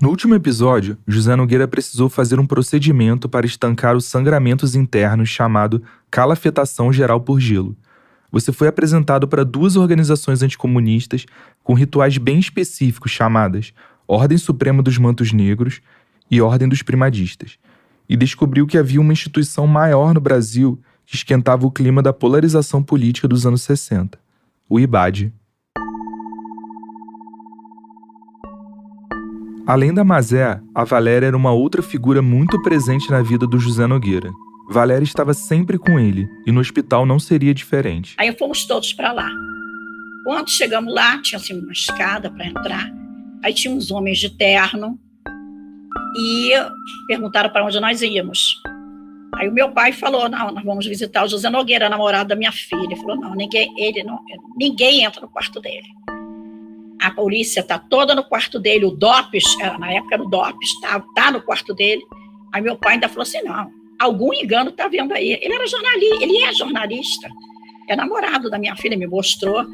No último episódio, José Nogueira precisou fazer um procedimento para estancar os sangramentos internos chamado calafetação geral por gelo. Você foi apresentado para 2 organizações anticomunistas com rituais bem específicos chamadas Ordem Suprema dos Mantos Negros e Ordem dos Primadistas, e descobriu que havia uma instituição maior no Brasil que esquentava o clima da polarização política dos anos 60, o IBAD. Além da Mazé, a Valéria era uma outra figura muito presente na vida do José Nogueira. Valéria estava sempre com ele, e no hospital não seria diferente. Aí fomos todos para lá. Quando chegamos lá, tinha assim, uma escada para entrar, aí tinha uns homens de terno e perguntaram para onde nós íamos. Aí o meu pai falou, não, nós vamos visitar o José Nogueira, namorado da minha filha. Ele falou, não, ninguém entra no quarto dele. A polícia está toda no quarto dele, o DOPS, na época era o DOPS, tá no quarto dele. Aí meu pai ainda falou assim, não, algum engano está vendo aí. Ele é jornalista, é namorado da minha filha, me mostrou.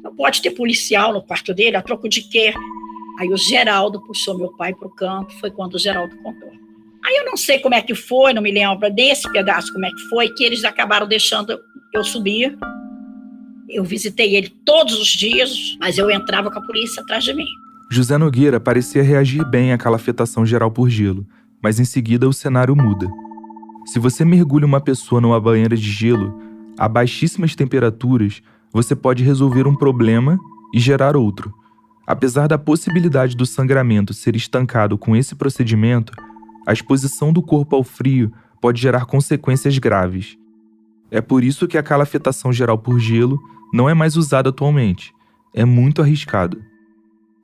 Não pode ter policial no quarto dele, a troco de quê? Aí o Geraldo puxou meu pai para o canto, foi quando o Geraldo contou. Aí eu não sei como é que foi, não me lembro desse pedaço como é que foi, que eles acabaram deixando eu subir. Eu visitei ele todos os dias, mas eu entrava com a polícia atrás de mim. José Nogueira parecia reagir bem à calafetação geral por gelo, mas em seguida o cenário muda. Se você mergulha uma pessoa numa banheira de gelo, a baixíssimas temperaturas, você pode resolver um problema e gerar outro. Apesar da possibilidade do sangramento ser estancado com esse procedimento, a exposição do corpo ao frio pode gerar consequências graves. É por isso que a calafetação geral por gelo não é mais usada atualmente. É muito arriscado.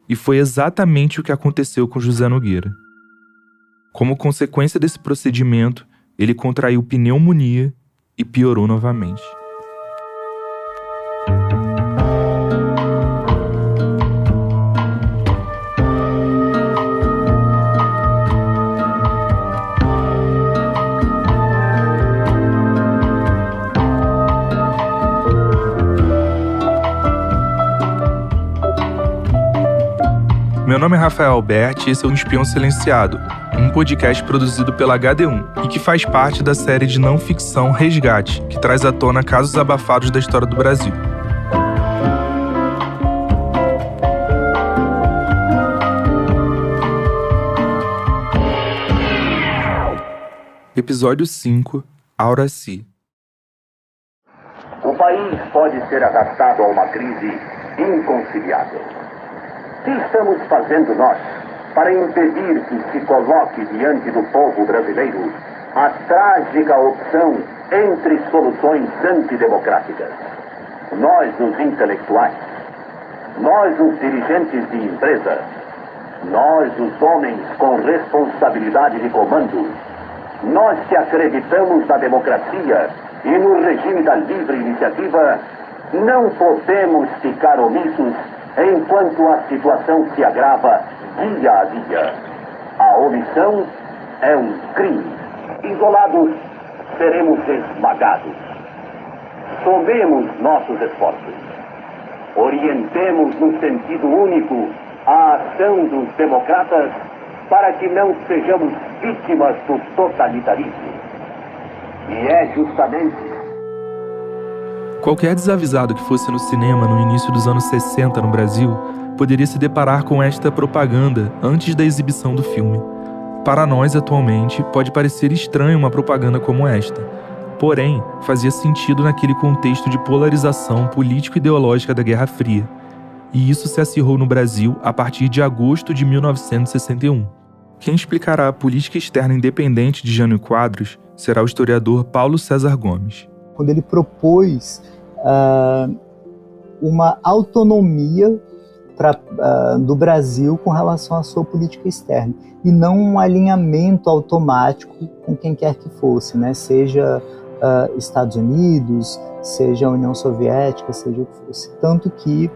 E foi exatamente o que aconteceu com José Nogueira. Como consequência desse procedimento, ele contraiu pneumonia e piorou novamente. Meu nome é Rafael Alberti e esse é o Espião Silenciado, um podcast produzido pela HD1 e que faz parte da série de não ficção Resgate, que traz à tona casos abafados da história do Brasil. Episódio 5, Auraci. O país pode ser arrastado a uma crise inconciliável. O que estamos fazendo nós para impedir que se coloque diante do povo brasileiro a trágica opção entre soluções antidemocráticas? Nós, os intelectuais, nós, os dirigentes de empresas, nós, os homens com responsabilidade de comando, nós que acreditamos na democracia e no regime da livre iniciativa, não podemos ficar omissos enquanto a situação se agrava dia a dia. A omissão é um crime. Isolados, seremos esmagados. Somemos nossos esforços. Orientemos no sentido único a ação dos democratas para que não sejamos vítimas do totalitarismo. E é justamente... Qualquer desavisado que fosse no cinema no início dos anos 60 no Brasil poderia se deparar com esta propaganda antes da exibição do filme. Para nós, atualmente, pode parecer estranho uma propaganda como esta. Porém, fazia sentido naquele contexto de polarização político-ideológica da Guerra Fria. E isso se acirrou no Brasil a partir de agosto de 1961. Quem explicará a política externa independente de Jânio Quadros será o historiador Paulo César Gomes. Quando ele propôs uma autonomia do Brasil com relação à sua política externa, e não um alinhamento automático com quem quer que fosse, né? Seja Estados Unidos, seja a União Soviética, seja o que fosse. Tanto que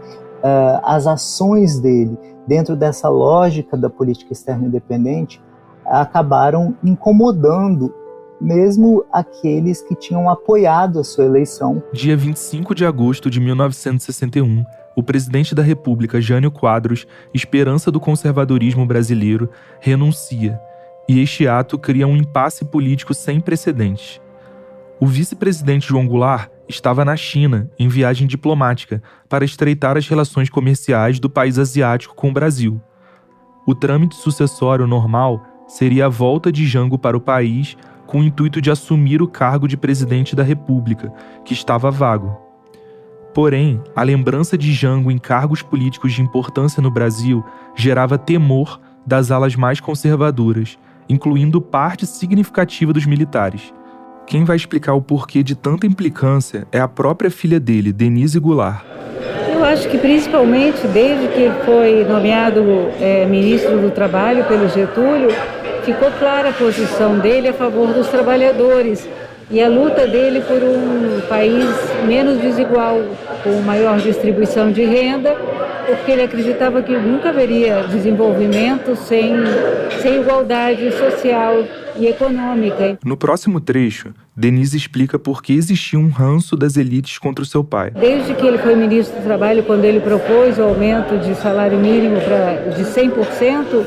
as ações dele, dentro dessa lógica da política externa independente, acabaram incomodando mesmo aqueles que tinham apoiado a sua eleição. Dia 25 de agosto de 1961, o presidente da República, Jânio Quadros, esperança do conservadorismo brasileiro, renuncia, e este ato cria um impasse político sem precedentes. O vice-presidente João Goulart estava na China, em viagem diplomática, para estreitar as relações comerciais do país asiático com o Brasil. O trâmite sucessório normal seria a volta de Jango para o país com o intuito de assumir o cargo de presidente da República, que estava vago. Porém, a lembrança de Jango em cargos políticos de importância no Brasil gerava temor das alas mais conservadoras, incluindo parte significativa dos militares. Quem vai explicar o porquê de tanta implicância é a própria filha dele, Denise Goulart. Eu acho que principalmente desde que foi nomeado ministro do Trabalho pelo Getúlio, ficou clara a posição dele a favor dos trabalhadores e a luta dele por um país menos desigual, com maior distribuição de renda, porque ele acreditava que nunca haveria desenvolvimento sem igualdade social e econômica. No próximo trecho, Denise explica por que existia um ranço das elites contra o seu pai. Desde que ele foi ministro do Trabalho, quando ele propôs o aumento de salário mínimo de 100%,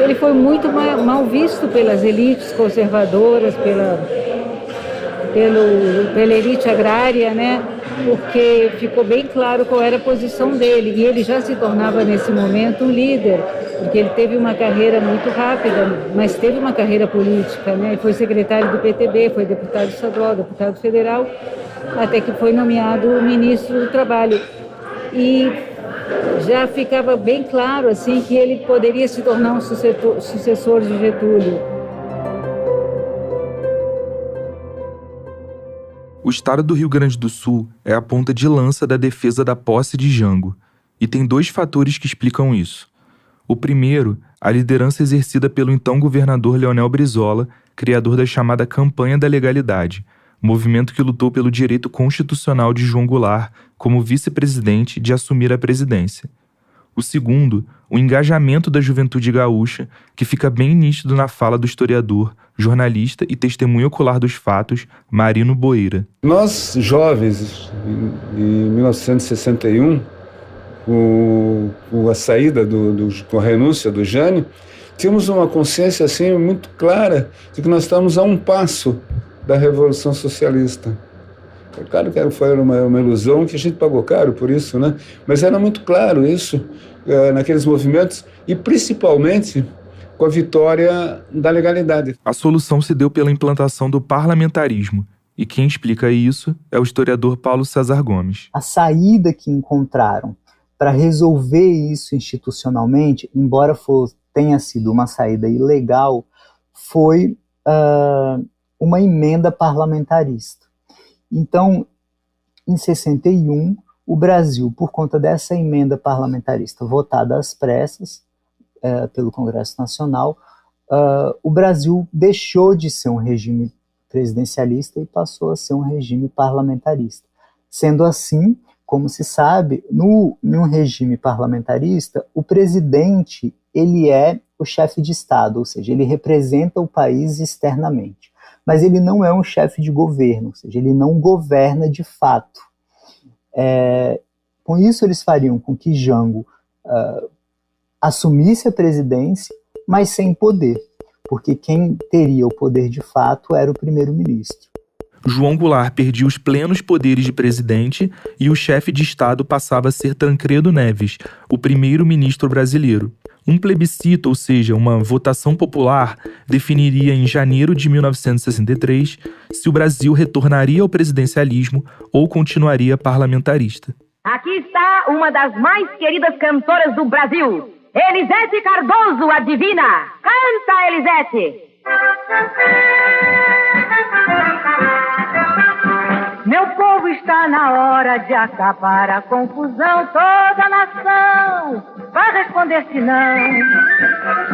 ele foi muito mal visto pelas elites conservadoras, pela elite agrária, né? Porque ficou bem claro qual era a posição dele. E ele já se tornava, nesse momento, um líder, porque ele teve uma carreira muito rápida, mas teve uma carreira política, né? Ele foi secretário do PTB, foi deputado estadual, deputado federal, até que foi nomeado ministro do Trabalho. E já ficava bem claro assim, que ele poderia se tornar um sucessor de Getúlio. O estado do Rio Grande do Sul é a ponta de lança da defesa da posse de Jango, e tem dois fatores que explicam isso. O primeiro, a liderança exercida pelo então governador Leonel Brizola, criador da chamada Campanha da Legalidade, movimento que lutou pelo direito constitucional de João Goulart, como vice-presidente, de assumir a presidência. O segundo, o engajamento da juventude gaúcha, que fica bem nítido na fala do historiador, jornalista e testemunha ocular dos fatos, Marino Boeira. Nós, jovens, em 1961, com a saída, com a renúncia do Jânio, tínhamos uma consciência assim, muito clara de que nós estávamos a um passo da Revolução Socialista. É claro que foi uma ilusão que a gente pagou caro por isso, né? Mas era muito claro isso naqueles movimentos e principalmente com a vitória da legalidade. A solução se deu pela implantação do parlamentarismo, e quem explica isso é o historiador Paulo César Gomes. A saída que encontraram para resolver isso institucionalmente, embora tenha sido uma saída ilegal, foi uma emenda parlamentarista. Então, em 61, o Brasil, por conta dessa emenda parlamentarista votada às pressas pelo Congresso Nacional, o Brasil deixou de ser um regime presidencialista e passou a ser um regime parlamentarista. Sendo assim, como se sabe, num regime parlamentarista, o presidente ele é o chefe de Estado, ou seja, ele representa o país externamente. Mas ele não é um chefe de governo, ou seja, ele não governa de fato. Com isso, eles fariam com que Jango assumisse a presidência, mas sem poder, porque quem teria o poder de fato era o primeiro-ministro. João Goulart perdia os plenos poderes de presidente e o chefe de Estado passava a ser Tancredo Neves, o primeiro-ministro brasileiro. Um plebiscito, ou seja, uma votação popular, definiria em janeiro de 1963 se o Brasil retornaria ao presidencialismo ou continuaria parlamentarista. Aqui está uma das mais queridas cantoras do Brasil, Elisete Cardoso, a divina. Canta, Elisete! Meu povo, está na hora de acabar a confusão. Toda a nação vai responder se não.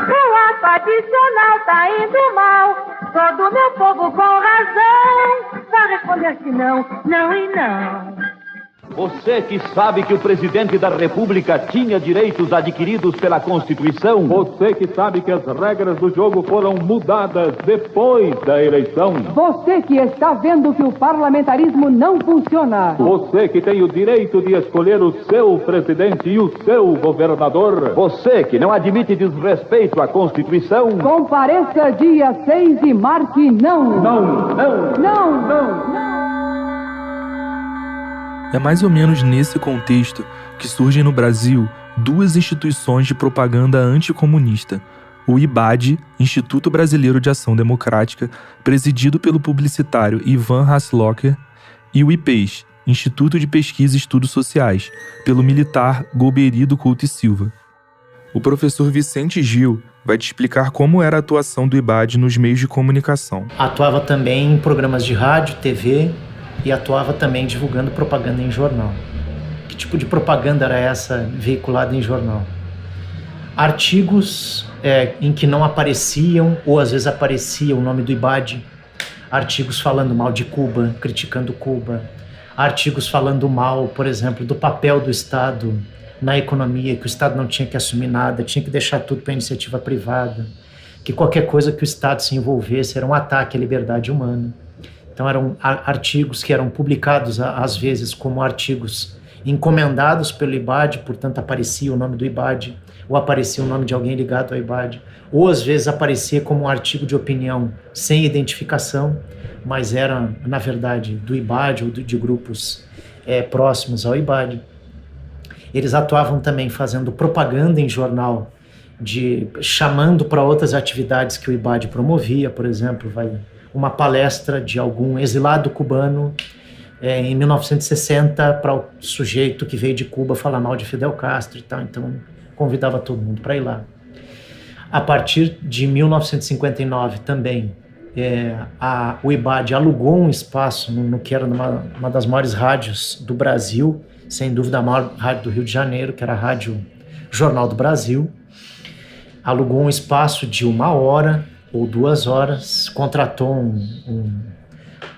O ato adicional tá indo mal. Todo meu povo com razão vai responder se não, não e não. Você que sabe que o presidente da República tinha direitos adquiridos pela Constituição. Você que sabe que as regras do jogo foram mudadas depois da eleição. Você que está vendo que o parlamentarismo não funciona. Você que tem o direito de escolher o seu presidente e o seu governador. Você que não admite desrespeito à Constituição. Compareça dia 6 e marque não. Não, não, não, não, não. É mais ou menos nesse contexto que surgem no Brasil duas instituições de propaganda anticomunista: o IBAD, Instituto Brasileiro de Ação Democrática, presidido pelo publicitário Ivan Hasslocker, e o IPES, Instituto de Pesquisa e Estudos Sociais, pelo militar Golbery Couto e Silva. O professor Vicente Gil vai te explicar como era a atuação do IBAD nos meios de comunicação. Atuava também em programas de rádio, TV, e atuava também divulgando propaganda em jornal. Que tipo de propaganda era essa veiculada em jornal? Artigos em que não apareciam, ou às vezes aparecia o nome do IBAD, artigos falando mal de Cuba, criticando Cuba, artigos falando mal, por exemplo, do papel do Estado na economia, que o Estado não tinha que assumir nada, tinha que deixar tudo para a iniciativa privada, que qualquer coisa que o Estado se envolvesse era um ataque à liberdade humana. Então eram artigos que eram publicados às vezes como artigos encomendados pelo IBAD, portanto aparecia o nome do IBAD, ou aparecia o nome de alguém ligado ao IBAD, ou às vezes aparecia como um artigo de opinião sem identificação, mas era na verdade do IBAD ou de grupos próximos ao IBAD. Eles atuavam também fazendo propaganda em jornal, chamando para outras atividades que o IBAD promovia, por exemplo, uma palestra de algum exilado cubano em 1960 para o sujeito que veio de Cuba falar mal de Fidel Castro e tal, então convidava todo mundo para ir lá. A partir de 1959 também, o IBAD alugou um espaço no que era uma das maiores rádios do Brasil, sem dúvida a maior rádio do Rio de Janeiro, que era a Rádio Jornal do Brasil. Alugou um espaço de 1 hora ou 2 horas, contratou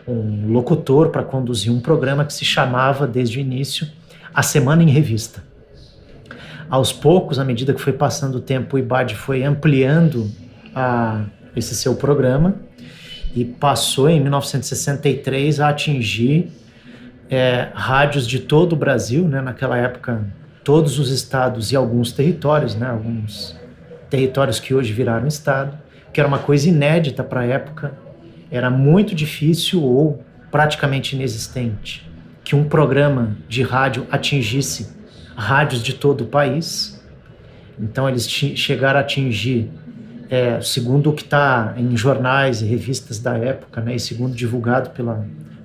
um locutor para conduzir um programa que se chamava, desde o início, A Semana em Revista. Aos poucos, à medida que foi passando o tempo, o IBAD foi ampliando esse seu programa e passou, em 1963, a atingir rádios de todo o Brasil, né? Naquela época, todos os estados e alguns territórios, né? Alguns territórios que hoje viraram estado, que era uma coisa inédita para a época. Era muito difícil ou praticamente inexistente que um programa de rádio atingisse rádios de todo o país. Então eles chegaram a atingir, segundo o que está em jornais e revistas da época, né, e segundo divulgado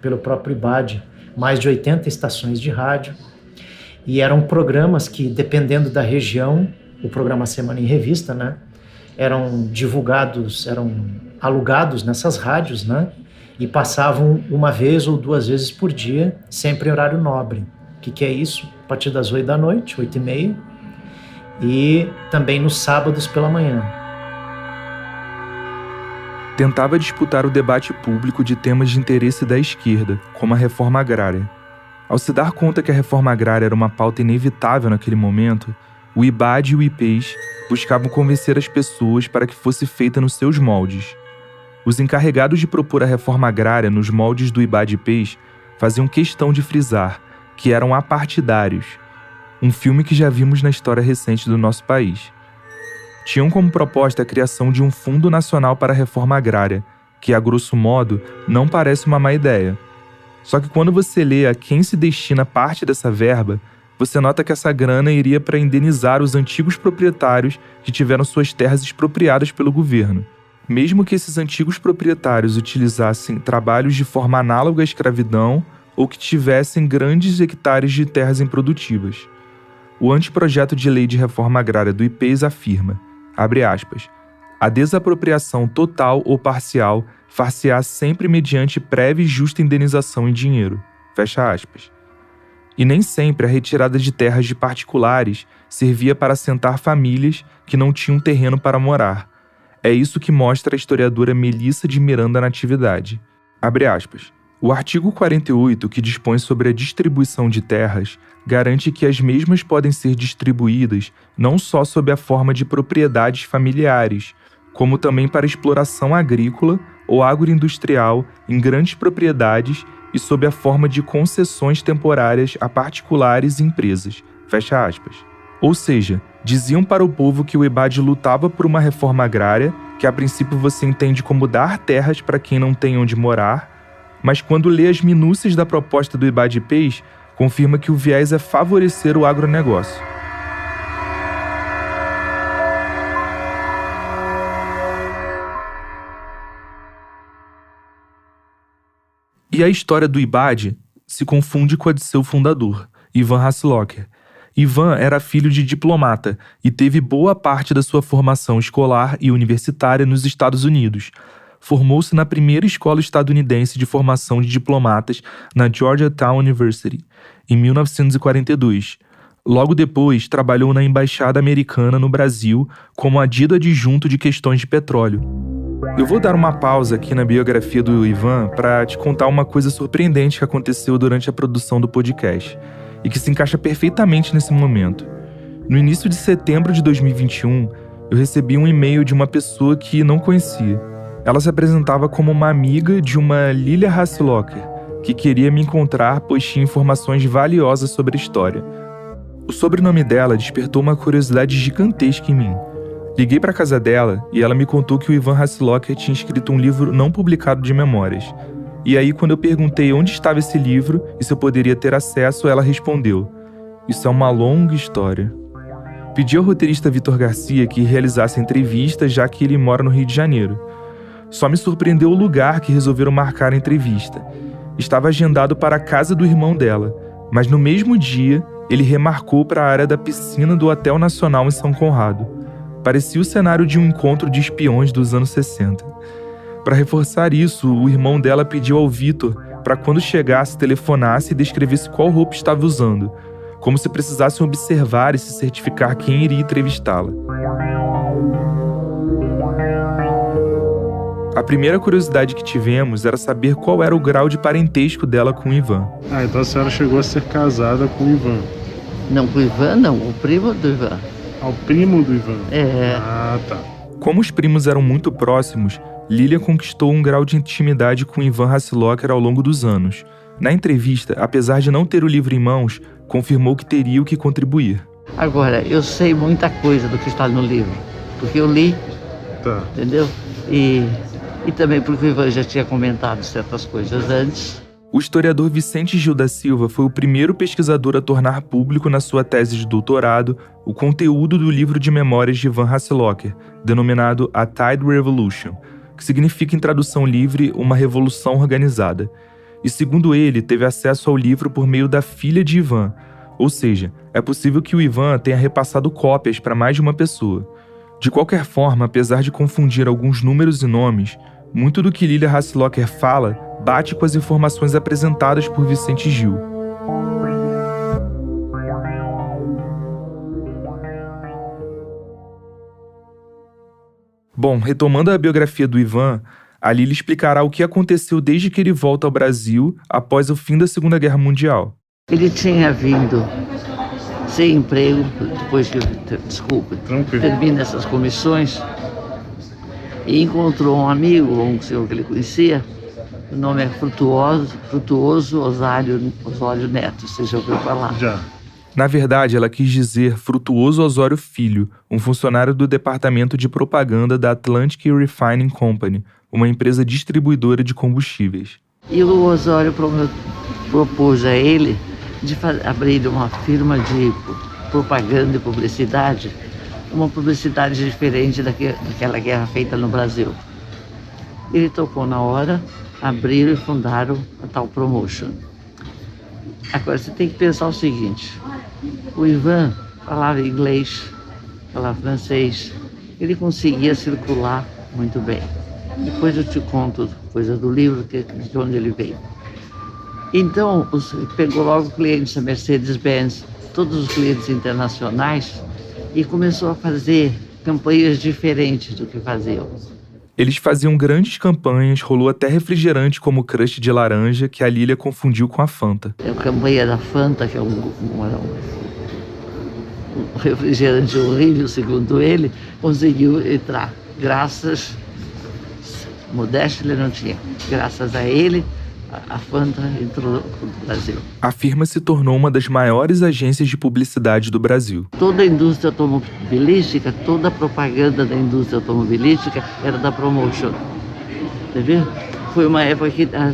pelo próprio IBAD, mais de 80 estações de rádio. E eram programas que, dependendo da região, o programa Semana em Revista, né, eram divulgados, eram alugados nessas rádios, né? E passavam 1 vez ou 2 vezes por dia, sempre em horário nobre. O que é isso? A partir das 8 da noite, 8h30, e também nos sábados pela manhã. Tentava disputar o debate público de temas de interesse da esquerda, como a reforma agrária. Ao se dar conta que a reforma agrária era uma pauta inevitável naquele momento, o IBAD e o IPES buscavam convencer as pessoas para que fosse feita nos seus moldes. Os encarregados de propor a reforma agrária nos moldes do IBAD e IPES faziam questão de frisar que eram apartidários, um filme que já vimos na história recente do nosso país. Tinham como proposta a criação de um Fundo Nacional para a Reforma Agrária, que, a grosso modo, não parece uma má ideia. Só que quando você lê a quem se destina parte dessa verba, você nota que essa grana iria para indenizar os antigos proprietários que tiveram suas terras expropriadas pelo governo. Mesmo que esses antigos proprietários utilizassem trabalhos de forma análoga à escravidão ou que tivessem grandes hectares de terras improdutivas. O anteprojeto de lei de reforma agrária do IPES afirma, abre aspas, a desapropriação total ou parcial far-se-á sempre mediante prévia e justa indenização em dinheiro, fecha aspas. E nem sempre a retirada de terras de particulares servia para assentar famílias que não tinham terreno para morar. É isso que mostra a historiadora Melissa de Miranda Natividade. Abre aspas. O artigo 48, que dispõe sobre a distribuição de terras, garante que as mesmas podem ser distribuídas não só sob a forma de propriedades familiares, como também para exploração agrícola ou agroindustrial em grandes propriedades e sob a forma de concessões temporárias a particulares e empresas. Fecha aspas. Ou seja, diziam para o povo que o IBAD lutava por uma reforma agrária, que a princípio você entende como dar terras para quem não tem onde morar, mas quando lê as minúcias da proposta do IBAD-PES, confirma que o viés é favorecer o agronegócio. E a história do IBAD se confunde com a de seu fundador, Ivan Haselocker. Ivan era filho de diplomata e teve boa parte da sua formação escolar e universitária nos Estados Unidos. Formou-se na primeira escola estadunidense de formação de diplomatas na Georgetown University, em 1942. Logo depois, trabalhou na Embaixada Americana no Brasil como adido adjunto de questões de petróleo. Eu vou dar uma pausa aqui na biografia do Ivan para te contar uma coisa surpreendente que aconteceu durante a produção do podcast e que se encaixa perfeitamente nesse momento. No início de setembro de 2021, eu recebi um e-mail de uma pessoa que não conhecia. Ela se apresentava como uma amiga de uma Lilia Haselocker, que queria me encontrar pois tinha informações valiosas sobre a história. O sobrenome dela despertou uma curiosidade gigantesca em mim. Liguei para a casa dela e ela me contou que o Ivan Haselocker tinha escrito um livro não publicado de memórias. E aí, quando eu perguntei onde estava esse livro e se eu poderia ter acesso, ela respondeu: "Isso é uma longa história." Pedi ao roteirista Vitor Garcia que realizasse a entrevista, já que ele mora no Rio de Janeiro. Só me surpreendeu o lugar que resolveram marcar a entrevista. Estava agendado para a casa do irmão dela, mas no mesmo dia ele remarcou para a área da piscina do Hotel Nacional em São Conrado. Parecia o cenário de um encontro de espiões dos anos 60. Para reforçar isso, o irmão dela pediu ao Vitor para quando chegasse telefonasse e descrevesse qual roupa estava usando, como se precisassem observar e se certificar quem iria entrevistá-la. A primeira curiosidade que tivemos era saber qual era o grau de parentesco dela com o Ivan. Então a senhora chegou a ser casada com o Ivan? Não, com o Ivan não, o primo do Ivan. O primo do Ivan? É. Tá. Como os primos eram muito próximos, Lilia conquistou um grau de intimidade com Ivan Haselocker ao longo dos anos. Na entrevista, apesar de não ter o livro em mãos, confirmou que teria o que contribuir. Agora, eu sei muita coisa do que está no livro, porque eu li, entendeu? E também porque o Ivan já tinha comentado certas coisas antes. O historiador Vicente Gil da Silva foi o primeiro pesquisador a tornar público na sua tese de doutorado o conteúdo do livro de memórias de Ivan Haselocker, denominado A Tide Revolution, que significa em tradução livre uma revolução organizada. E segundo ele, teve acesso ao livro por meio da filha de Ivan, ou seja, é possível que o Ivan tenha repassado cópias para mais de uma pessoa. De qualquer forma, apesar de confundir alguns números e nomes, muito do que Lilia Haselocker fala bate com as informações apresentadas por Vicente Gil. Bom, retomando a biografia do Ivan, a Lilia explicará o que aconteceu desde que ele volta ao Brasil após o fim da Segunda Guerra Mundial. Ele tinha vindo sem emprego, depois que, termina essas comissões, e encontrou um amigo, um senhor que ele conhecia, o nome é Frutuoso Osório Neto, você já ouviu falar? Já. Na verdade, ela quis dizer Frutuoso Osório Filho, um funcionário do departamento de propaganda da Atlantic Refining Company, uma empresa distribuidora de combustíveis. E o Osório propôs a ele de abrir uma firma de propaganda e publicidade, uma publicidade diferente daquela guerra feita no Brasil. Ele topou na hora, abriram e fundaram a tal Promotion. Agora você tem que pensar o seguinte: o Ivan falava inglês, falava francês, ele conseguia circular muito bem. Depois eu te conto coisa do livro, de onde ele veio. Então, pegou logo clientes da Mercedes-Benz, todos os clientes internacionais, e começou a fazer campanhas diferentes do que faziam. Eles faziam grandes campanhas, rolou até refrigerante como crush de laranja, que a Lília confundiu com a Fanta. A campanha da Fanta, que é um refrigerante horrível, segundo ele, conseguiu entrar. Graças, modéstia ele não tinha, graças a ele, a Fanta entrou no Brasil. A firma se tornou uma das maiores agências de publicidade do Brasil. Toda a indústria automobilística, toda a propaganda da indústria automobilística era da Promotion. Entendeu? Foi uma época que a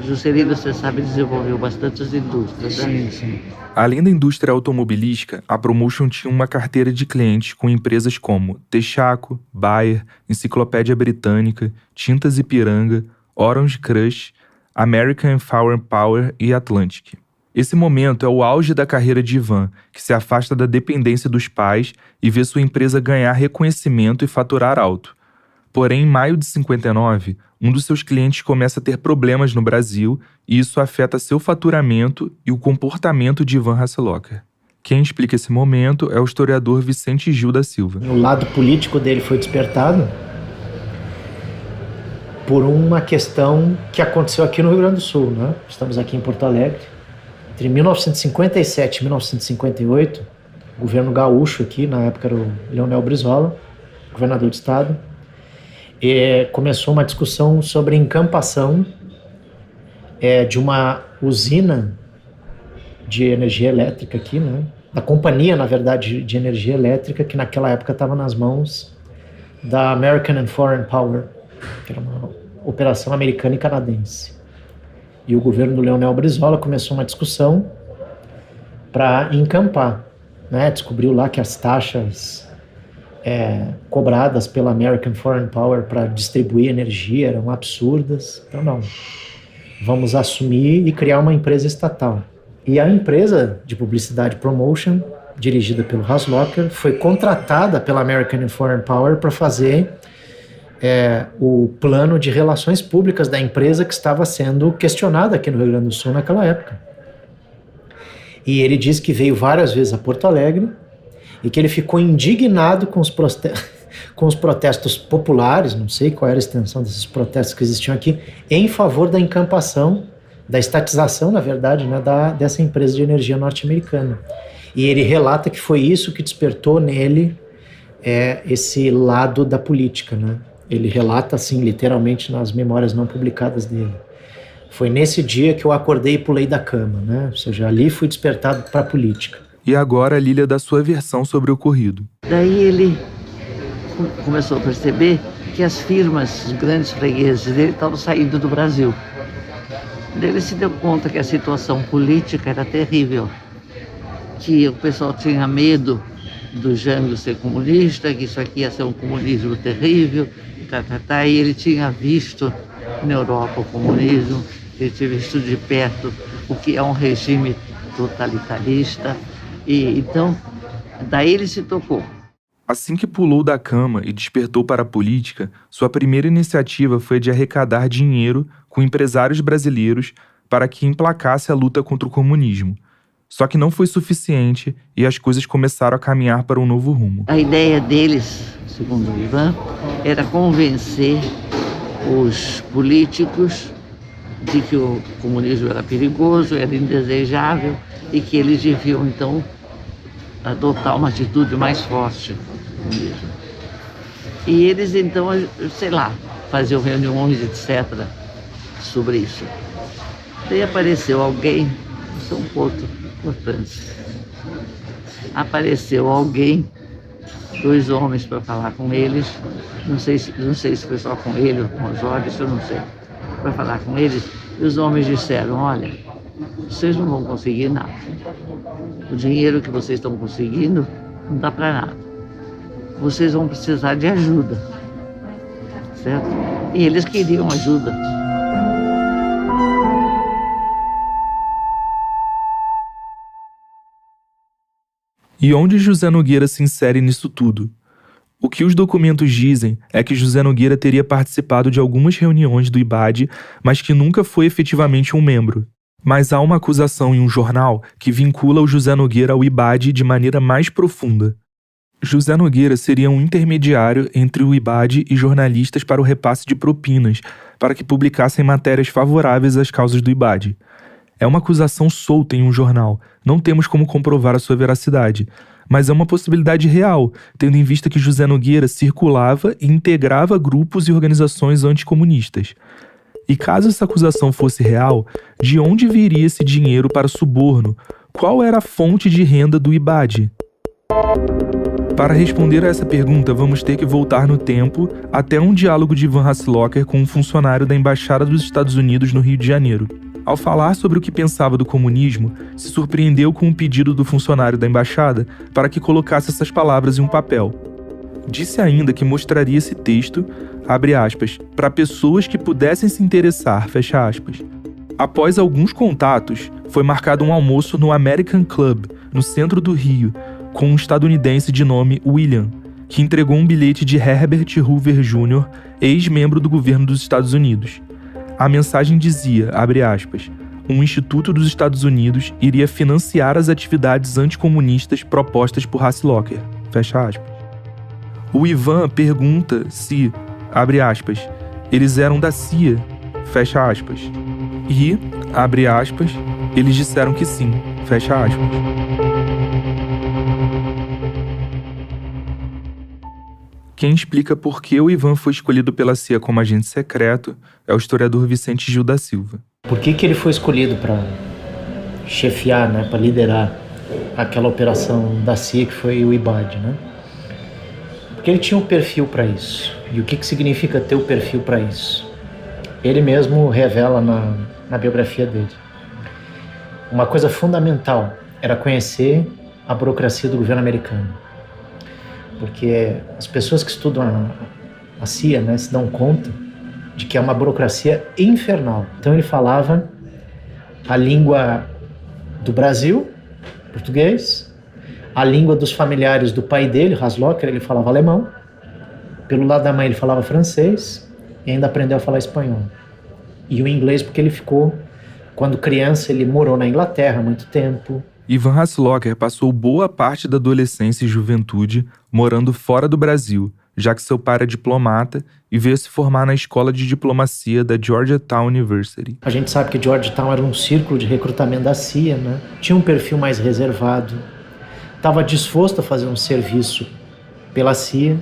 Juscelino, você sabe, desenvolveu bastante as indústrias. Né? Além da indústria automobilística, a Promotion tinha uma carteira de clientes com empresas como Texaco, Bayer, Enciclopédia Britânica, Tintas Ipiranga, Orange Crush, American Flour Power e Atlantic. Esse momento é o auge da carreira de Ivan, que se afasta da dependência dos pais e vê sua empresa ganhar reconhecimento e faturar alto. Porém, em maio de 59, um dos seus clientes começa a ter problemas no Brasil e isso afeta seu faturamento e o comportamento de Ivan Hasselocker. Quem explica esse momento é o historiador Vicente Gil da Silva. O lado político dele foi despertado por uma questão que aconteceu aqui no Rio Grande do Sul, né? Estamos aqui em Porto Alegre. Entre 1957 e 1958, o governo gaúcho aqui, na época era o Leonel Brizola, governador do estado, começou uma discussão sobre encampação de uma usina de energia elétrica aqui, né? Da companhia, na verdade, de energia elétrica, que naquela época estava nas mãos da American and Foreign Power, que era uma operação americana e canadense. E o governo do Leonel Brizola começou uma discussão para encampar, né? Descobriu lá que as taxas cobradas pela American Foreign Power para distribuir energia eram absurdas. Então não, vamos assumir e criar uma empresa estatal. E a empresa de publicidade Promotion, dirigida pelo Hasselocker, foi contratada pela American Foreign Power para fazer o plano de relações públicas da empresa que estava sendo questionada aqui no Rio Grande do Sul naquela época. E ele disse que veio várias vezes a Porto Alegre e que ele ficou indignado com os protestos populares, não sei qual era a extensão desses protestos que existiam aqui, em favor da encampação, da estatização, na verdade, né, dessa empresa de energia norte-americana. E ele relata que foi isso que despertou nele esse lado da política, né? Ele relata, assim, literalmente nas memórias não publicadas dele. Foi nesse dia que eu acordei e pulei da cama, né? Ou seja, ali fui despertado para a política. E agora a Lília dá sua versão sobre o ocorrido. Daí ele começou a perceber que as firmas, os grandes fregueses dele estavam saindo do Brasil. Daí ele se deu conta que a situação política era terrível, que o pessoal tinha medo do Jânio ser comunista, que isso aqui ia ser um comunismo terrível, e ele tinha visto na Europa o comunismo, ele tinha visto de perto o que é um regime totalitarista, e então, daí ele se tocou. Assim que pulou da cama e despertou para a política, sua primeira iniciativa foi de arrecadar dinheiro com empresários brasileiros para que emplacasse a luta contra o comunismo. Só que não foi suficiente e as coisas começaram a caminhar para um novo rumo. A ideia deles, segundo o Ivan, era convencer os políticos de que o comunismo era perigoso, era indesejável e que eles deviam, então, adotar uma atitude mais forte mesmo. E eles, então, sei lá, faziam reuniões, etc., sobre isso. Daí apareceu alguém, isso é um ponto importante, apareceu alguém, 2 homens para falar com eles, não sei se foi só com ele ou com os olhos, eu não sei, para falar com eles, e os homens disseram, olha, vocês não vão conseguir nada, o dinheiro que vocês estão conseguindo não dá para nada, vocês vão precisar de ajuda, certo? E eles queriam ajuda. E onde José Nogueira se insere nisso tudo? O que os documentos dizem é que José Nogueira teria participado de algumas reuniões do IBAD, mas que nunca foi efetivamente um membro. Mas há uma acusação em um jornal que vincula o José Nogueira ao IBAD de maneira mais profunda. José Nogueira seria um intermediário entre o IBAD e jornalistas para o repasse de propinas, para que publicassem matérias favoráveis às causas do IBAD. É uma acusação solta em um jornal, não temos como comprovar a sua veracidade, mas é uma possibilidade real, tendo em vista que José Nogueira circulava e integrava grupos e organizações anticomunistas. E caso essa acusação fosse real, de onde viria esse dinheiro para suborno? Qual era a fonte de renda do IBAD? Para responder a essa pergunta, vamos ter que voltar no tempo até um diálogo de Ivan Hasslocker com um funcionário da Embaixada dos Estados Unidos no Rio de Janeiro. Ao falar sobre o que pensava do comunismo, se surpreendeu com um pedido do funcionário da embaixada para que colocasse essas palavras em um papel. Disse ainda que mostraria esse texto, abre aspas, para pessoas que pudessem se interessar, fecha aspas. Após alguns contatos, foi marcado um almoço no American Club, no centro do Rio, com um estadunidense de nome William, que entregou um bilhete de Herbert Hoover Jr., ex-membro do governo dos Estados Unidos. A mensagem dizia, abre aspas, um instituto dos Estados Unidos iria financiar as atividades anticomunistas propostas por Hasslocker, fecha aspas. O Ivan pergunta se, abre aspas, eles eram da CIA, fecha aspas. E, abre aspas, eles disseram que sim, fecha aspas. Quem explica por que o Ivan foi escolhido pela CIA como agente secreto é o historiador Vicente Gil da Silva. Por que ele foi escolhido para chefiar, né, para liderar aquela operação da CIA que foi o IBAD, né? Porque ele tinha um perfil para isso. E o que significa ter o perfil para isso? Ele mesmo revela na biografia dele. Uma coisa fundamental era conhecer a burocracia do governo americano. Porque as pessoas que estudam a CIA, né, se dão conta de que é uma burocracia infernal. Então ele falava a língua do Brasil, português, a língua dos familiares do pai dele, Hasslocker, ele falava alemão, pelo lado da mãe ele falava francês e ainda aprendeu a falar espanhol. E o inglês porque ele ficou, quando criança ele morou na Inglaterra há muito tempo. Ivan Hasslocker passou boa parte da adolescência e juventude morando fora do Brasil, já que seu pai era diplomata e veio se formar na escola de diplomacia da Georgetown University. A gente sabe que Georgetown era um círculo de recrutamento da CIA, né? Tinha um perfil mais reservado, estava disposto a fazer um serviço pela CIA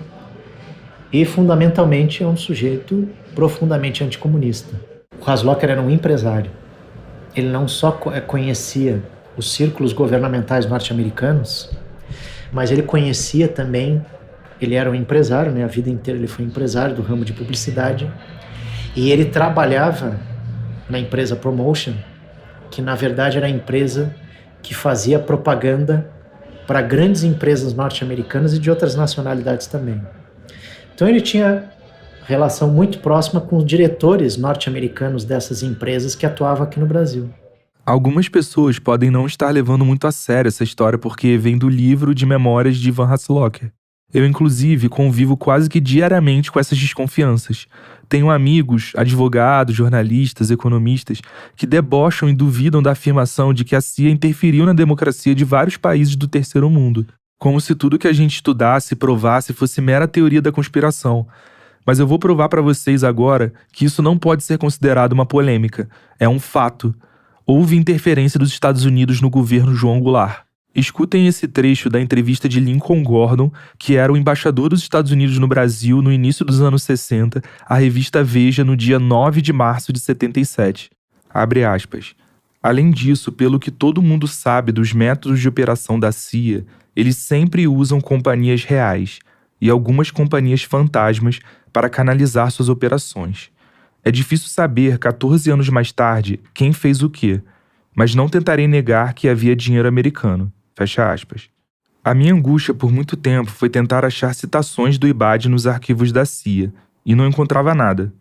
e, fundamentalmente, é um sujeito profundamente anticomunista. O Hasslocker era um empresário. Ele não só conhecia os círculos governamentais norte-americanos, mas ele conhecia também, ele era um empresário, né? A vida inteira ele foi empresário do ramo de publicidade, e ele trabalhava na empresa Promotion, que na verdade era a empresa que fazia propaganda para grandes empresas norte-americanas e de outras nacionalidades também. Então ele tinha relação muito próxima com os diretores norte-americanos dessas empresas que atuavam aqui no Brasil. Algumas pessoas podem não estar levando muito a sério essa história porque vem do livro de memórias de Ivan Hasslocker. Eu, inclusive, convivo quase que diariamente com essas desconfianças. Tenho amigos, advogados, jornalistas, economistas, que debocham e duvidam da afirmação de que a CIA interferiu na democracia de vários países do terceiro mundo, como se tudo que a gente estudasse e provasse fosse mera teoria da conspiração. Mas eu vou provar para vocês agora que isso não pode ser considerado uma polêmica. É um fato. Houve interferência dos Estados Unidos no governo João Goulart. Escutem esse trecho da entrevista de Lincoln Gordon, que era o embaixador dos Estados Unidos no Brasil no início dos anos 60, à revista Veja no dia 9 de março de 77. Abre aspas. Além disso, pelo que todo mundo sabe dos métodos de operação da CIA, eles sempre usam companhias reais e algumas companhias fantasmas para canalizar suas operações. É difícil saber, 14 anos mais tarde, quem fez o quê, mas não tentarei negar que havia dinheiro americano. Fecha aspas. A minha angústia por muito tempo foi tentar achar citações do IBAD nos arquivos da CIA, e não encontrava nada.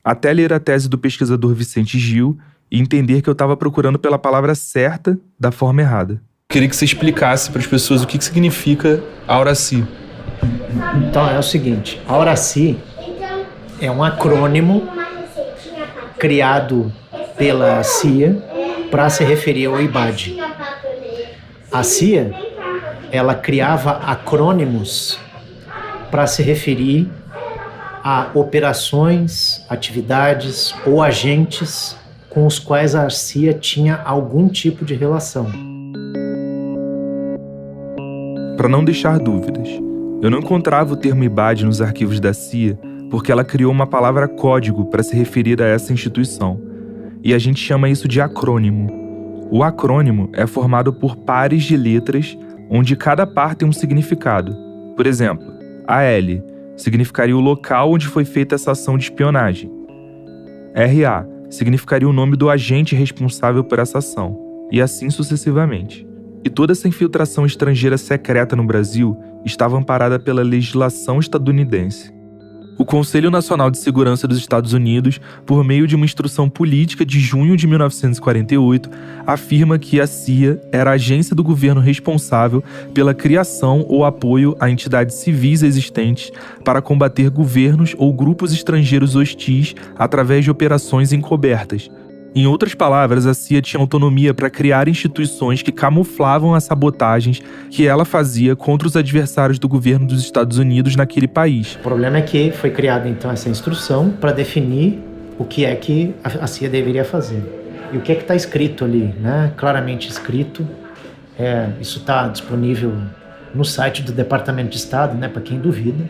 Até ler a tese do pesquisador Vicente Gil e entender que eu estava procurando pela palavra certa da forma errada. Queria que você explicasse para as pessoas o que significa Auraci. Então, é o seguinte, Auraci é um acrônimo criado pela CIA para se referir ao IBAD. A CIA ela criava acrônimos para se referir a operações, atividades ou agentes com os quais a CIA tinha algum tipo de relação. Para não deixar dúvidas, eu não encontrava o termo IBAD nos arquivos da CIA porque ela criou uma palavra código para se referir a essa instituição, e a gente chama isso de acrônimo. O acrônimo é formado por pares de letras onde cada par tem um significado. Por exemplo, AL significaria o local onde foi feita essa ação de espionagem. RA significaria o nome do agente responsável por essa ação, e assim sucessivamente. E toda essa infiltração estrangeira secreta no Brasil estava amparada pela legislação estadunidense. O Conselho Nacional de Segurança dos Estados Unidos, por meio de uma instrução política de junho de 1948, afirma que a CIA era a agência do governo responsável pela criação ou apoio a entidades civis existentes para combater governos ou grupos estrangeiros hostis através de operações encobertas. Em outras palavras, a CIA tinha autonomia para criar instituições que camuflavam as sabotagens que ela fazia contra os adversários do governo dos Estados Unidos naquele país. O problema é que foi criada então essa instrução para definir o que é que a CIA deveria fazer. E o que é que está escrito ali, né? Claramente escrito. Isso está disponível no site do Departamento de Estado, né? Para quem duvida.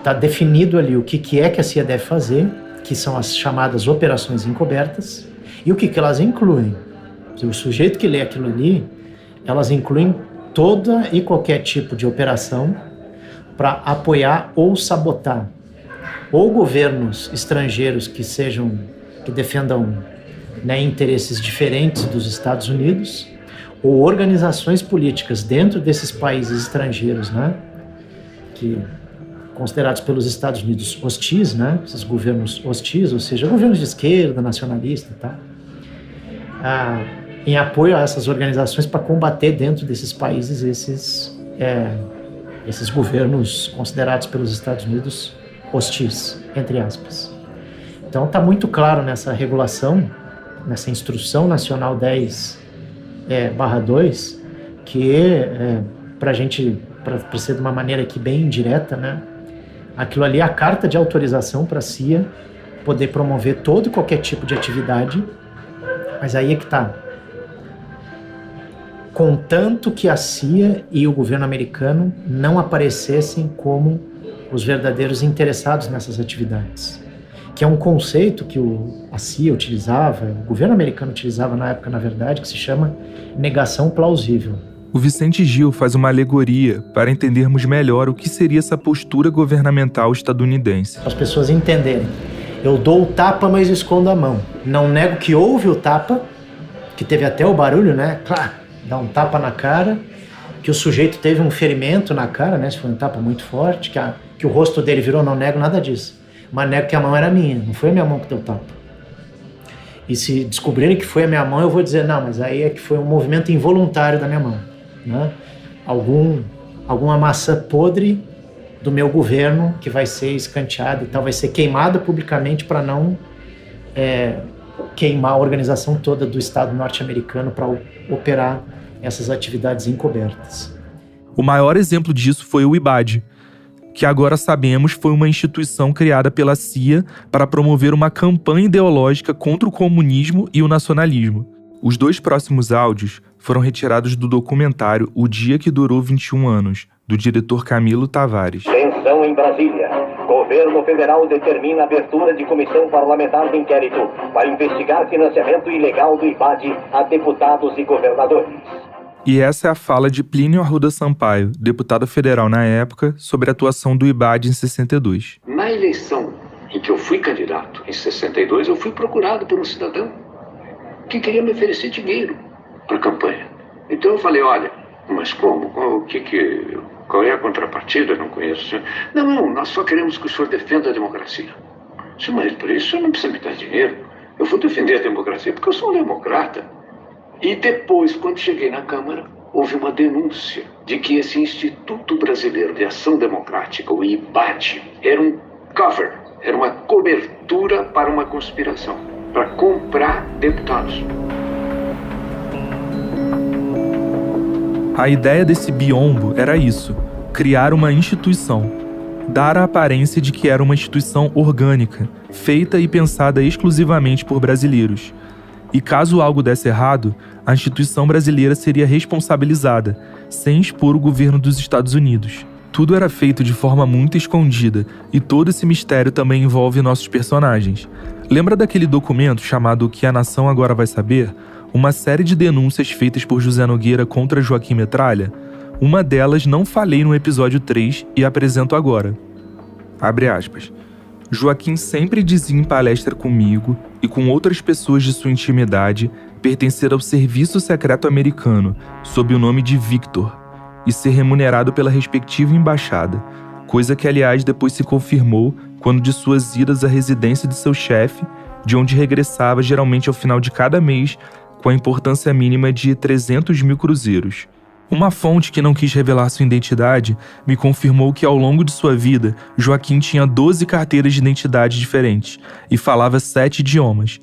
Tá definido ali o que é que a CIA deve fazer, que são as chamadas operações encobertas, e o que elas incluem. O sujeito que lê aquilo ali, elas incluem toda e qualquer tipo de operação para apoiar ou sabotar ou governos estrangeiros que defendam, né, interesses diferentes dos Estados Unidos, ou organizações políticas dentro desses países estrangeiros, né, considerados pelos Estados Unidos hostis, né? Esses governos hostis, ou seja, governos de esquerda, nacionalista, tá? Em apoio a essas organizações para combater dentro desses países esses governos considerados pelos Estados Unidos hostis, entre aspas. Então está muito claro nessa regulação, nessa Instrução Nacional 10/2, que para ser de uma maneira aqui bem indireta, né? Aquilo ali é a carta de autorização para a CIA poder promover todo e qualquer tipo de atividade, mas aí é que está. Contanto que a CIA e o governo americano não aparecessem como os verdadeiros interessados nessas atividades. Que é um conceito que a CIA utilizava, o governo americano utilizava na época, na verdade, que se chama negação plausível. O Vicente Gil faz uma alegoria para entendermos melhor o que seria essa postura governamental estadunidense. Para as pessoas entenderem. Eu dou o tapa, mas escondo a mão. Não nego que houve o tapa, que teve até o barulho, né? Claro, dá um tapa na cara, que o sujeito teve um ferimento na cara, né? Se foi um tapa muito forte, que o rosto dele virou, não nego nada disso. Mas nego que a mão era minha, não foi a minha mão que deu tapa. E se descobrirem que foi a minha mão, eu vou dizer, não, mas aí é que foi um movimento involuntário da minha mão. Né? Alguma maçã podre do meu governo que vai ser escanteada e tal, vai ser queimada publicamente para não queimar a organização toda do Estado norte-americano para operar essas atividades encobertas. O maior exemplo disso foi o IBAD, que agora sabemos foi uma instituição criada pela CIA para promover uma campanha ideológica contra o comunismo e o nacionalismo. Os 2 próximos áudios foram retirados do documentário O Dia que Durou 21 Anos, do diretor Camilo Tavares. Tensão em Brasília. Governo federal determina a abertura de comissão parlamentar de inquérito para investigar financiamento ilegal do IBAD a deputados e governadores. E essa é a fala de Plínio Arruda Sampaio, deputado federal na época, sobre a atuação do IBAD em 62. Na eleição em que eu fui candidato, em 62, eu fui procurado por um cidadão que queria me oferecer dinheiro para a campanha. Então eu falei, olha, mas como? Qual é a contrapartida? Não conheço. Não, nós só queremos que o senhor defenda a democracia. Mas por isso o senhor não precisa me dar dinheiro. Eu vou defender a democracia porque eu sou um democrata. E depois, quando cheguei na Câmara, houve uma denúncia de que esse Instituto Brasileiro de Ação Democrática, o IBAD, era um cover, era uma cobertura para uma conspiração, para comprar deputados. A ideia desse biombo era isso: criar uma instituição, dar a aparência de que era uma instituição orgânica, feita e pensada exclusivamente por brasileiros. E caso algo desse errado, a instituição brasileira seria responsabilizada, sem expor o governo dos Estados Unidos. Tudo era feito de forma muito escondida, e todo esse mistério também envolve nossos personagens. Lembra daquele documento chamado O que a Nação Agora Vai Saber? Uma série de denúncias feitas por José Nogueira contra Joaquim Metralha? Uma delas não falei no episódio 3 e apresento agora. Abre aspas. Joaquim sempre dizia em palestra comigo e com outras pessoas de sua intimidade pertencer ao Serviço Secreto Americano, sob o nome de Victor, e ser remunerado pela respectiva embaixada, coisa que, aliás, depois se confirmou quando de suas idas à residência de seu chefe, de onde regressava geralmente ao final de cada mês, com a importância mínima de 300 mil cruzeiros. Uma fonte que não quis revelar sua identidade me confirmou que ao longo de sua vida, Joaquim tinha 12 carteiras de identidade diferentes e falava 7 idiomas.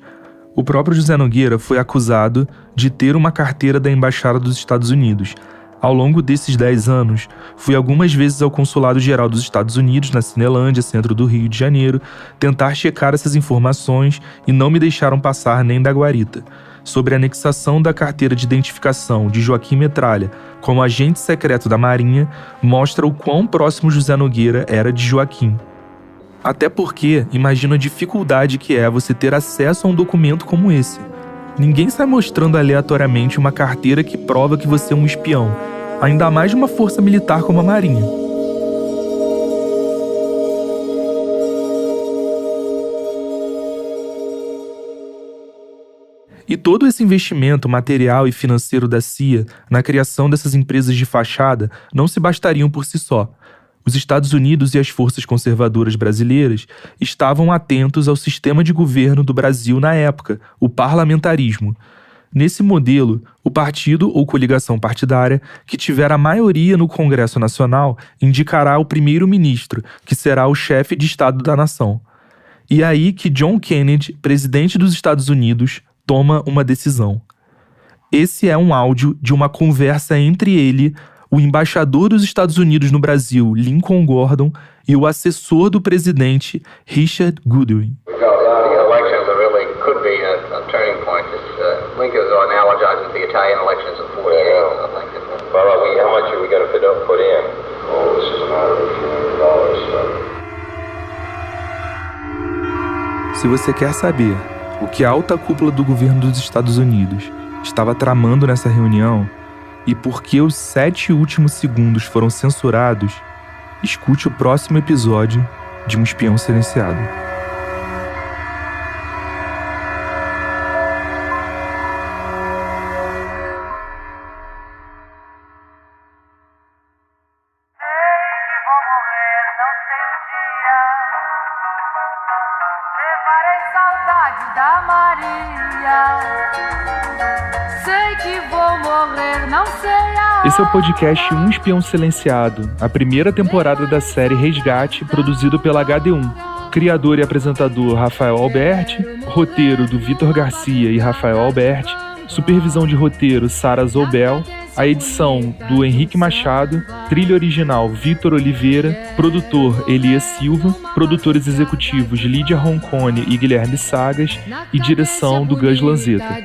O próprio José Nogueira foi acusado de ter uma carteira da Embaixada dos Estados Unidos. Ao longo desses 10 anos, fui algumas vezes ao Consulado-Geral dos Estados Unidos, na Cinelândia, centro do Rio de Janeiro, tentar checar essas informações e não me deixaram passar nem da guarita. Sobre a anexação da carteira de identificação de Joaquim Metralha como agente secreto da Marinha mostra o quão próximo José Nogueira era de Joaquim. Até porque, imagina a dificuldade que é você ter acesso a um documento como esse. Ninguém sai mostrando aleatoriamente uma carteira que prova que você é um espião, ainda mais de uma força militar como a Marinha. E todo esse investimento material e financeiro da CIA na criação dessas empresas de fachada não se bastariam por si só. Os Estados Unidos e as forças conservadoras brasileiras estavam atentos ao sistema de governo do Brasil na época, o parlamentarismo. Nesse modelo, o partido ou coligação partidária que tiver a maioria no Congresso Nacional indicará o primeiro-ministro, que será o chefe de Estado da nação. E é aí que John Kennedy, presidente dos Estados Unidos, toma uma decisão. Esse é um áudio de uma conversa entre ele, o embaixador dos Estados Unidos no Brasil, Lincoln Gordon, e o assessor do presidente, Richard Goodwin. Se você quer saber o que a alta cúpula do governo dos Estados Unidos estava tramando nessa reunião e por que os 7 últimos segundos foram censurados, escute o próximo episódio de Um Espião Silenciado. Da Maria, sei que vou morrer, não sei a... Esse é o podcast Um Espião Silenciado, a primeira temporada da série Resgate, produzido pela HD1. Criador e apresentador Rafael Alberti, roteiro do Vitor Garcia e Rafael Alberti, supervisão de roteiro Sara Zobel, a edição do Henrique Machado, trilha original Vitor Oliveira, produtor Elias Silva, produtores executivos Lídia Roncone e Guilherme Sagas e direção do Gus Lanzetta.